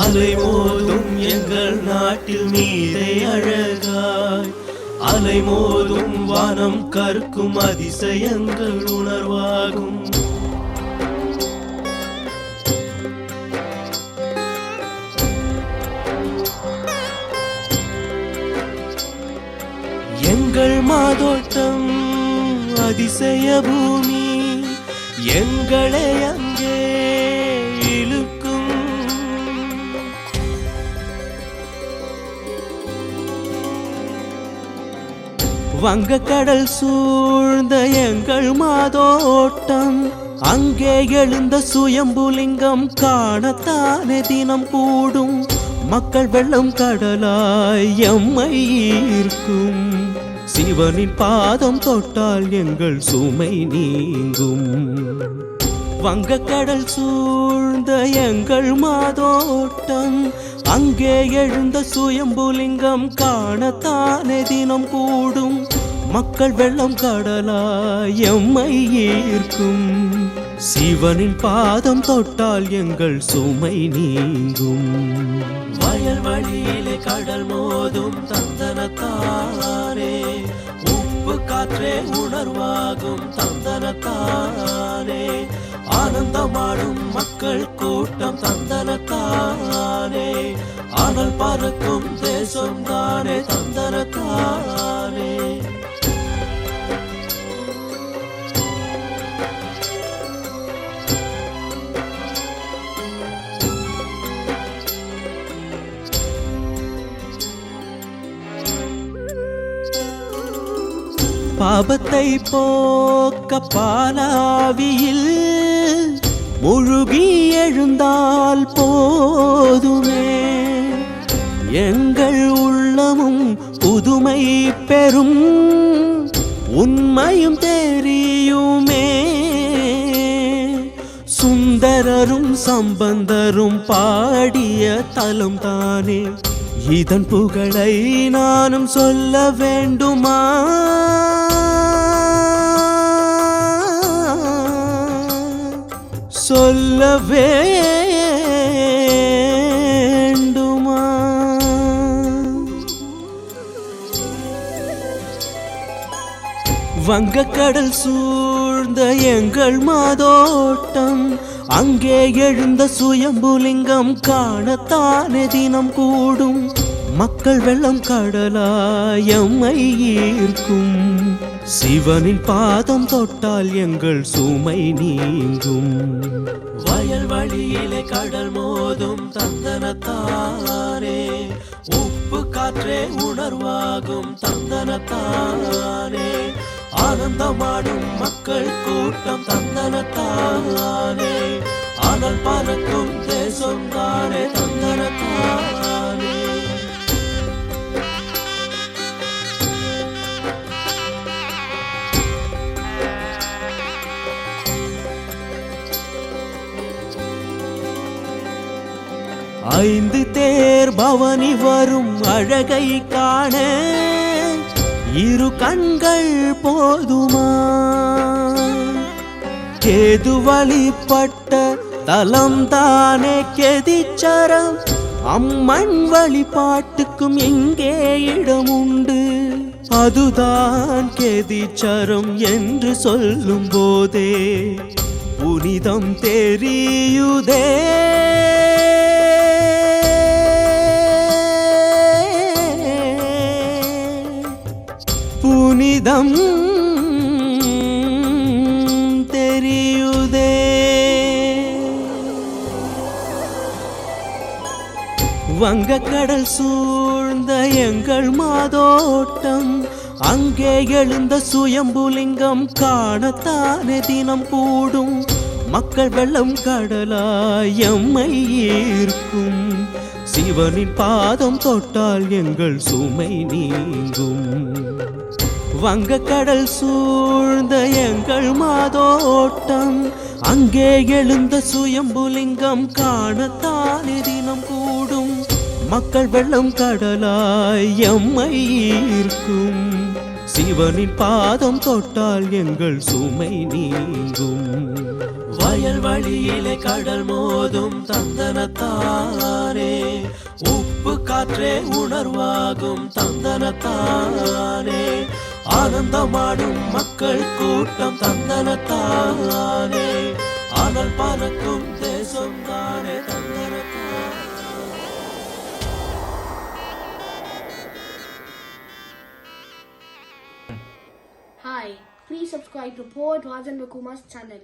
அலைமோதும் எங்கள் நாட்டில் நீரை அழகாய், அலைமோதும் வானம் கற்கும் அதிசயங்கள் உணர்வாகும். எங்கள் மாதோட்டம் அதிசய பூமி, எங்களை அங்கே இழுக்கும். வங்கக்கடல் சூழ்ந்த எங்கள் மாதோட்டம், அங்கே எழுந்த சுயம்புலிங்கம் காணத்தானே தினம் கூடும். மக்கள் வெள்ளம் கடலாய் எம்மை ஈர்க்கும். சிவனின் பாதம் தொட்டால் எங்கள் சுமை நீங்கும். வங்கக்கடல் சூழ்ந்த எங்கள் மாதோட்டம், அங்கே எழுந்த சுயம்புலிங்கம் காணத்தானே தினம் கூடும். மக்கள் வெள்ளம் கடலாய் எம்மை ஈர்க்கும். சிவனின் பாதம் தொட்டால் எங்கள் சுமை நீங்கும். வயல் வழியிலே கடல் மோதும் தந்தனத்தானே, உப்பு காற்றே உணர்வாகும் தந்தனத்தானே. ஆனந்தமாடும் மக்கள் கூட்டம் தந்தனத்தானே, அனல் பறக்கும் தேசம் தானே தந்தனத்தானே. பாபத்தை போக்க பாலாவியில் முழுகி எழுந்தால் போதுமே. எங்கள் உள்ளமும் புதுமை பெறும், உண்மையும் தெரியுமே. சுந்தரரும் சம்பந்தரும் பாடிய தலம் தானே, இதன் புகழை நானும் சொல்ல வேண்டுமா? சொல்ல வேண்டுமா? வங்கக்கடல் சூழ்ந்த எங்கள் மாதோட்டம், அங்கே எழுந்த சுயம்புலிங்கம் காணத்தானே தினம் கூடும். மக்கள் வெள்ளம் கடலாய் எம்மை ஈர்க்கும். சிவனின் பாதம் தொட்டால் எங்கள் சுமை நீங்கும். வயல் வழியிலே கடல் மோதும் தந்தனத்தானே, உப்பு காற்றே உணர்வாகும் தந்தனத்தானே. ஆனந்தமாடும் மக்கள் கூட்டம் தந்தனத்தானே, அனல் பறக்கும் தேசம் தானே தந்தனத்தானே. ஐந்து தேர் பவனி வரும் அழகை காண இரு கண்கள் போதுமா? கேது வழிபட்ட தலம் தானே கெதிச்சரம். அம்மன் வழிபாட்டுக்கும் இங்கே இடம் உண்டு. அதுதான் கெதிச்சரம் என்று சொல்லும் போதே புனிதம் தெரியுதே. புனிதம் தெரியுதே. வங்கக்கடல் சூழ்ந்த எங்கள் மாதோட்டம், அங்கே எழுந்த சுயம்புலிங்கம் காணத்தானே தினம் கூடும். மக்கள் வெள்ளம் கடலாய் எம்மை ஈர்க்கும். சிவனின் பாதம் தொட்டால் எங்கள் சுமை நீங்கும். வங்கக்கடல் சூழ்ந்த எங்கள் மாதோட்டம், அங்கே எழுந்த சுயம்புலிங்கம் காணத்தானே தினம் கூடும். மக்கள் வெள்ளம் கடலாய் எம்மை ஈர்க்கும். சிவனின் பாதம் தொட்டால் எங்கள் சுமை நீங்கும். வயல் வழியிலே கடல் மோதும் தந்தனத்தானே, உப்பு காற்றே உணர்வாகும் தந்தனத்தானே, ஆனந்தமாடும் மக்கள் கூட்டம் தந்தனத்தானே, அனல் பறக்கும் தேசம் தானே தந்தனத்தானே. Hi, please subscribe to Poet Rajan Kumar's channel.